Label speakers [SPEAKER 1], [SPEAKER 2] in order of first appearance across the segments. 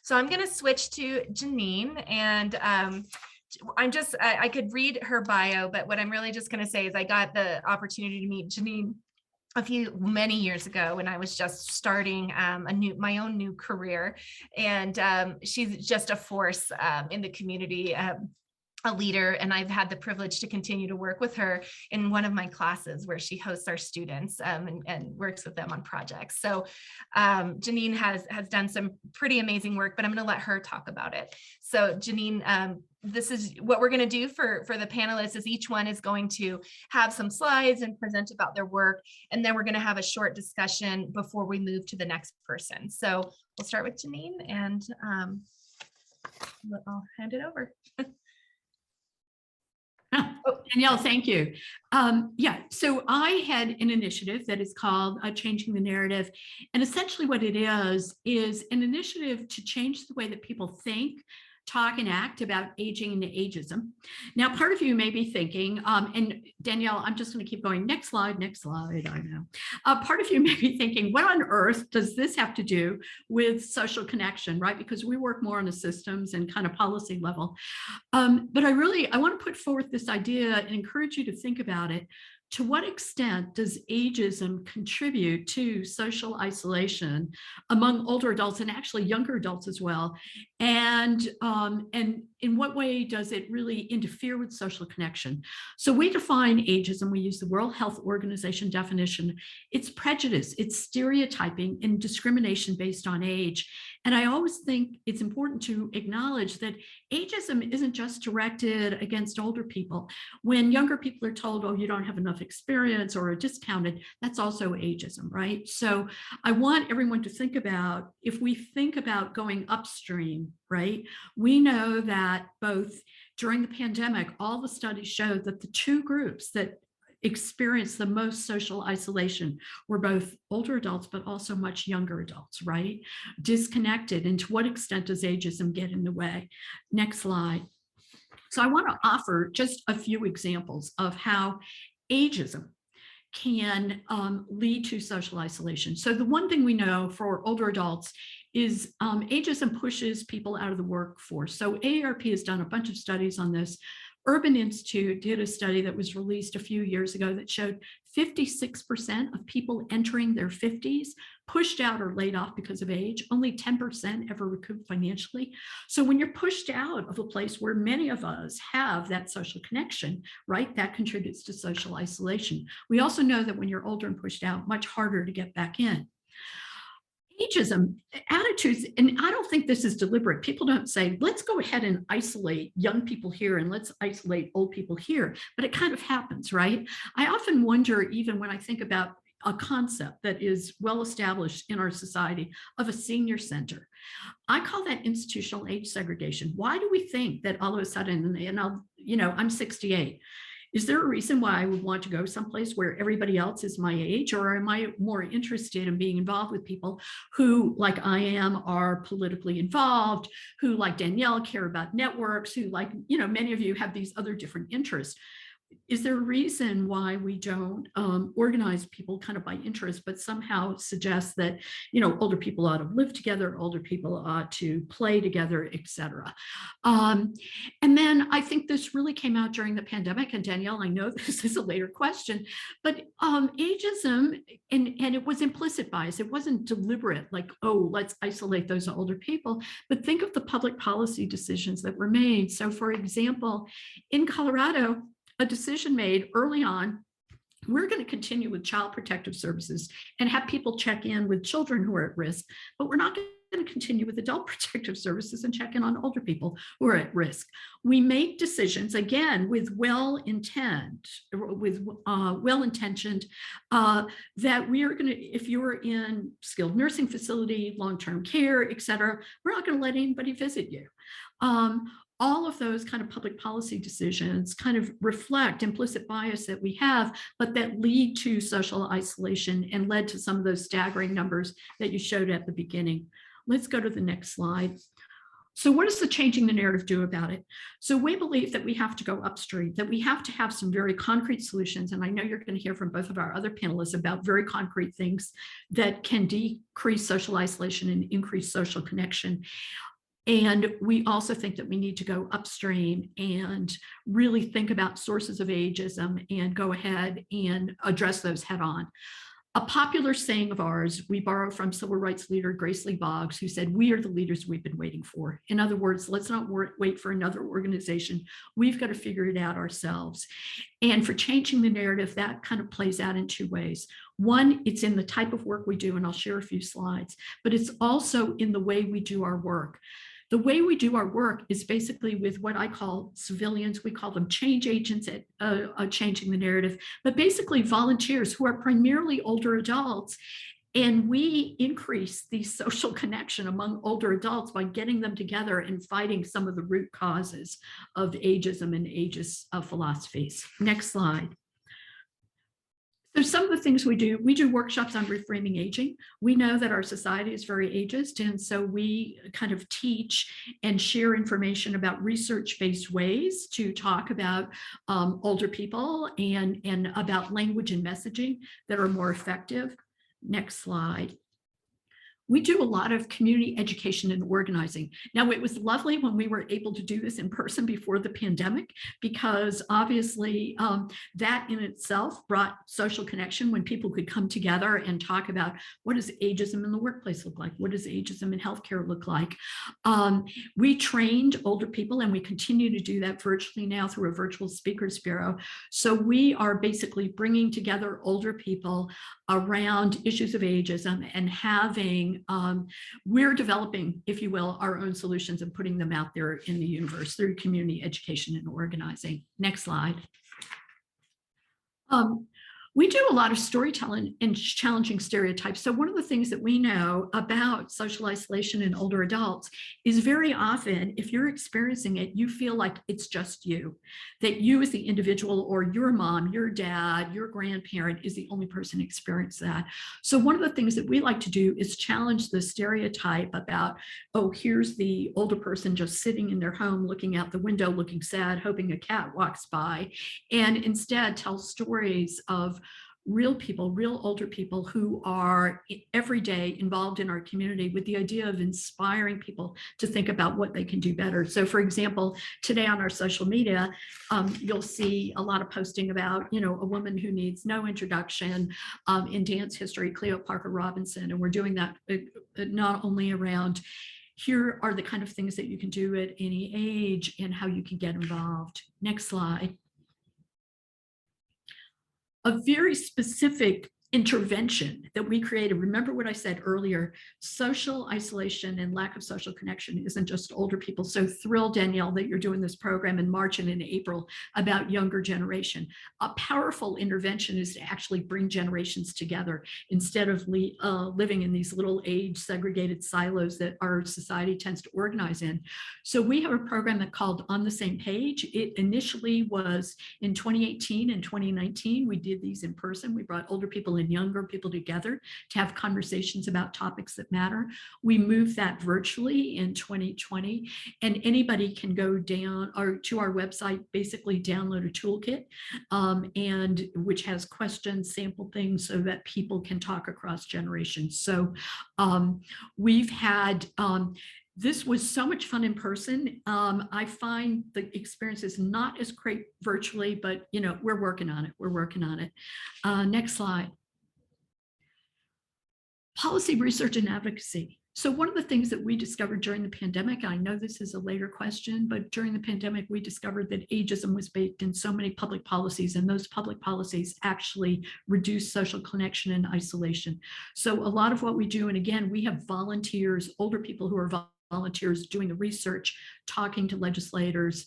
[SPEAKER 1] So I'm going to switch to Janine, and I could read her bio, but what I'm really just going to say is I got the opportunity to meet Janine many years ago when I was just starting my own new career, and she's just a force in the community. A leader, and I've had the privilege to continue to work with her in one of my classes where she hosts our students and works with them on projects. So Janine has done some pretty amazing work, but I'm going to let her talk about it. So Janine, this is what we're going to do for the panelists is each one is going to have some slides and present about their work, and then we're going to have a short discussion before we move to the next person. So we'll start with Janine, and I'll hand it over.
[SPEAKER 2] Danielle, thank you. So I had an initiative that is called Changing the Narrative. And essentially what it is an initiative to change the way that people think, talk, and act about aging and ageism. Now, part of you may be thinking, and Danielle, I'm just going to keep going. Next slide, I know. Part of you may be thinking, what on earth does this have to do with social connection, right? Because we work more on the systems and kind of policy level. But I want to put forth this idea and encourage you to think about it. To what extent does ageism contribute to social isolation among older adults and actually younger adults as well? And in what way does it really interfere with social connection? So we define ageism, we use the World Health Organization definition. It's prejudice, it's stereotyping and discrimination based on age. And I always think it's important to acknowledge that ageism isn't just directed against older people. When younger people are told, oh, you don't have enough experience or are discounted, that's also ageism, right? So I want everyone to think about, if we think about going upstream, right? We know that both during the pandemic, all the studies showed that the two groups that experienced the most social isolation were both older adults, but also much younger adults, right? Disconnected. And to what extent does ageism get in the way? Next slide. So I want to offer just a few examples of how ageism can lead to social isolation. So the one thing we know for older adults is ageism pushes people out of the workforce. So AARP has done a bunch of studies on this. Urban Institute did a study that was released a few years ago that showed 56% of people entering their 50s pushed out or laid off because of age. Only 10% ever recouped financially. So when you're pushed out of a place where many of us have that social connection, right, that contributes to social isolation. We also know that when you're older and pushed out, much harder to get back in. Ageism attitudes, and I don't think this is deliberate. People don't say, let's go ahead and isolate young people here and let's isolate old people here, but it kind of happens, right? I often wonder, even when I think about a concept that is well established in our society of a senior center, I call that institutional age segregation. Why do we think that all of a sudden, and I'm 68, is there a reason why I would want to go someplace where everybody else is my age? Or am I more interested in being involved with people who, like I am, are politically involved, who, like Danielle, care about networks, who, like, many of you have these other different interests? Is there a reason why we don't organize people kind of by interest, but somehow suggest that, older people ought to live together, older people ought to play together, et cetera? And then I think this really came out during the pandemic. And Danielle, I know this is a later question, but ageism, and it was implicit bias. It wasn't deliberate, like, oh, let's isolate those older people. But think of the public policy decisions that were made. So for example, in Colorado, a decision made early on, we're going to continue with child protective services and have people check in with children who are at risk, but we're not going to continue with adult protective services and check in on older people who are at risk. We make decisions, again, with well-intentioned, that we are going to, if you're in skilled nursing facility, long-term care, et cetera, we're not going to let anybody visit you. All of those kind of public policy decisions kind of reflect implicit bias that we have, but that lead to social isolation and led to some of those staggering numbers that you showed at the beginning. Let's go to the next slide. So what does the Changing the Narrative do about it? So we believe that we have to go upstream, that we have to have some very concrete solutions. And I know you're going to hear from both of our other panelists about very concrete things that can decrease social isolation and increase social connection. And we also think that we need to go upstream and really think about sources of ageism and go ahead and address those head on. A popular saying of ours, we borrow from civil rights leader Grace Lee Boggs, who said, "We are the leaders we've been waiting for." In other words, let's not wait for another organization. We've got to figure it out ourselves. And for changing the narrative, that kind of plays out in two ways. One, it's in the type of work we do, and I'll share a few slides, but it's also in the way we do our work. The way we do our work is basically with what I call civilians. We call them change agents at changing the narrative, but basically volunteers who are primarily older adults. And we increase the social connection among older adults by getting them together and fighting some of the root causes of ageism and ageist philosophies. Next slide. So some of the things we do workshops on reframing aging. We know that our society is very ageist, and so we kind of teach and share information about research-based ways to talk about older people and about language and messaging that are more effective. Next slide. We do a lot of community education and organizing. Now, it was lovely when we were able to do this in person before the pandemic, because obviously that in itself brought social connection when people could come together and talk about what does ageism in the workplace look like? What does ageism in healthcare look like? We trained older people, and we continue to do that virtually now through a virtual speakers bureau. So we are basically bringing together older people around issues of ageism and having, we're developing, if you will, our own solutions and putting them out there in the universe through community education and organizing. Next slide. We do a lot of storytelling and challenging stereotypes. So one of the things that we know about social isolation in older adults is very often, if you're experiencing it, you feel like it's just you, that you as the individual or your mom, your dad, your grandparent is the only person experiencing that. So one of the things that we like to do is challenge the stereotype about, oh, here's the older person just sitting in their home, looking out the window, looking sad, hoping a cat walks by, and instead tell stories of real people, real older people who are every day involved in our community with the idea of inspiring people to think about what they can do better. So for example, today on our social media, you'll see a lot of posting about, you know, a woman who needs no introduction in dance history, Cleo Parker Robinson. And we're doing that not only around here are the kind of things that you can do at any age and how you can get involved. Next slide. A very specific intervention that we created. Remember what I said earlier, social isolation and lack of social connection isn't just older people. So thrilled, Danielle, that you're doing this program in March and in April about younger generation. A powerful intervention is to actually bring generations together instead of living in these little age segregated silos that our society tends to organize in. So we have a program that called On the Same Page. It initially was in 2018 and 2019. We did these in person. We brought older people and younger people together to have conversations about topics that matter. We moved that virtually in 2020, and anybody can go down or to our website, basically download a toolkit, and which has questions, sample things so that people can talk across generations. So we've had this was so much fun in person. I find the experience is not as great virtually, but you know, we're working on it. We're working on it. Next slide. Policy research and advocacy. So one of the things that we discovered during the pandemic, I know this is a later question, but during the pandemic, we discovered that ageism was baked in so many public policies, and those public policies actually reduce social connection and isolation. So a lot of what we do, and again, we have volunteers, older people who are volunteers doing the research, talking to legislators,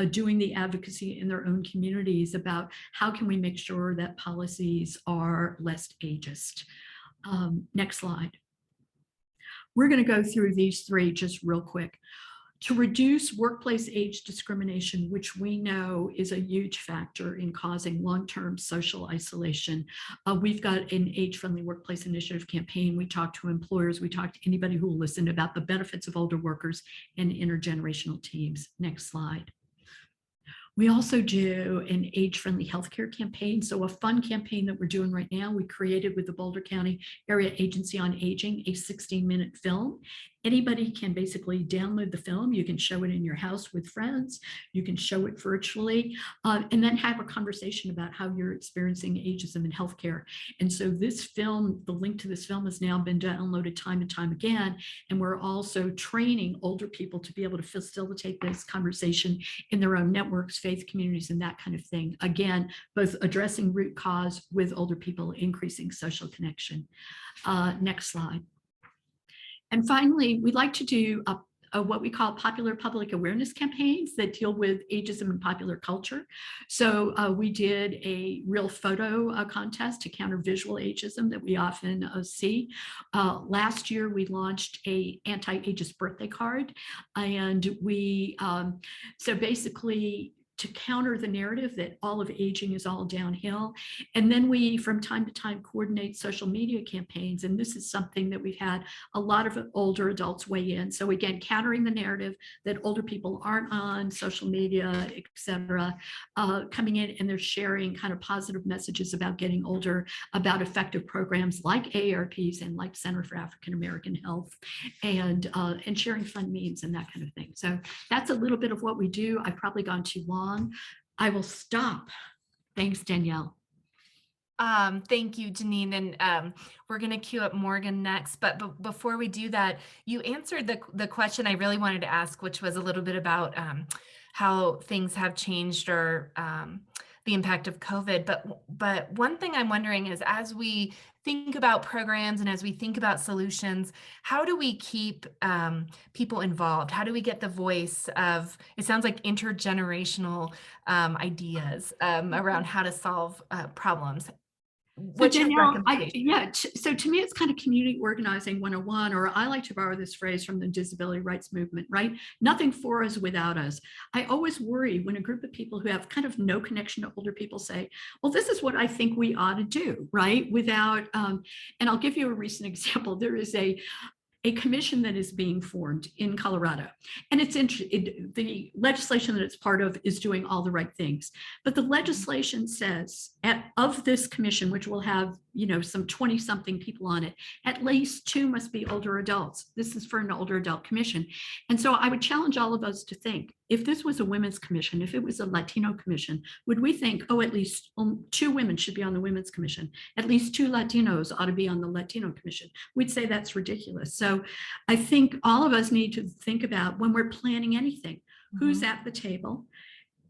[SPEAKER 2] doing the advocacy in their own communities about how can we make sure that policies are less ageist. Next slide. We're going to go through these three just real quick. To reduce workplace age discrimination, which we know is a huge factor in causing long-term social isolation. We've got an age-friendly workplace initiative campaign. We talk to employers, we talk to anybody who will listen about the benefits of older workers and intergenerational teams. Next slide. We also do an age-friendly healthcare campaign. So a fun campaign that we're doing right now, we created with the Boulder County Area Agency on Aging, a 16-minute film. Anybody can basically download the film. You can show it in your house with friends. You can show it virtually, and then have a conversation about how you're experiencing ageism in healthcare. And so this film, the link to this film has now been downloaded time and time again. And we're also training older people to be able to facilitate this conversation in their own networks, faith communities, and that kind of thing. Again, both addressing root cause with older people, increasing social connection. Next slide. And finally, we like to do what we call popular public awareness campaigns that deal with ageism and popular culture. So we did a real photo contest to counter visual ageism that we often see. Last year, we launched a anti-ageist birthday card. And we, so basically, to counter the narrative that all of aging is all downhill. And then we, from time to time, coordinate social media campaigns. And this is something that we've had a lot of older adults weigh in. So again, countering the narrative that older people aren't on social media, et cetera, coming in and they're sharing kind of positive messages about getting older, about effective programs like AARPs and like Center for African American Health, and sharing fun memes and that kind of thing. So that's a little bit of what we do. I've probably gone too long. I will stop. Thanks, Danielle.
[SPEAKER 1] Thank you, Janine. And we're going to queue up Morgan next. But before we do that, you answered the question I really wanted to ask, which was a little bit about how things have changed or the impact of COVID. But one thing I'm wondering is, as we think about programs and as we think about solutions, how do we keep people involved? How do we get the voice of, it sounds like, intergenerational ideas around how to solve problems? What's your recommendation?
[SPEAKER 2] So to me, it's kind of community organizing 101, or I like to borrow this phrase from the disability rights movement, right? Nothing for us without us. I always worry when a group of people who have kind of no connection to older people say, well, this is what I think we ought to do, right? Without, and I'll give you a recent example. There is a commission that is being formed in Colorado. And the legislation that it's part of is doing all the right things. But the legislation says of this commission, which will have, some 20-something people on it, at least 2 must be older adults. This is for an older adult commission. And so I would challenge all of us to think, if this was a women's commission, if it was a Latino commission, would we think, at least 2 women should be on the women's commission, at least 2 Latinos ought to be on the Latino commission? We'd say that's ridiculous. So I think all of us need to think about, when we're planning anything, who's at the table?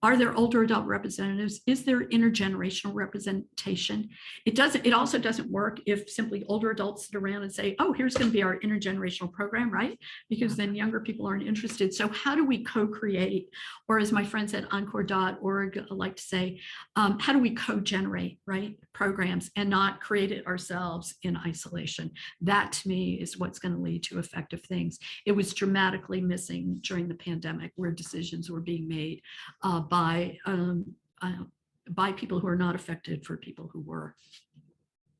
[SPEAKER 2] Are there older adult representatives? Is there intergenerational representation? It also doesn't work if simply older adults sit around and say, oh, here's going to be our intergenerational program, right? Because then younger people aren't interested. So how do we co-create, or as my friends at encore.org like to say, how do we co-generate, right, programs and not create it ourselves in isolation? That to me is what's going to lead to effective things. It was dramatically missing during the pandemic, where decisions were being made by people who are not affected for people who were.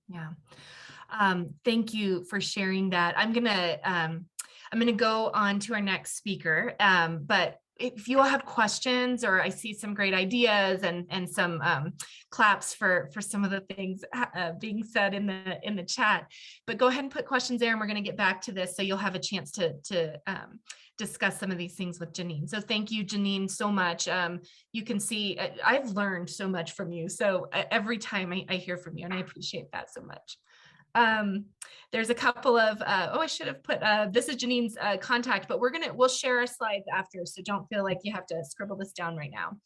[SPEAKER 1] Yeah. Thank you for sharing that. I'm gonna go on to our next speaker. But if you all have questions, or I see some great ideas and some claps for some of the things being said in the chat, but go ahead and put questions there, and we're going to get back to this, so you'll have a chance to discuss some of these things with Janine. So thank you, Janine, so much. You can see I've learned so much from you. So every time I hear from you, and I appreciate that so much. There's a couple of, I should have put, this is Janine's contact, but we'll share our slides after. So don't feel like you have to scribble this down right now.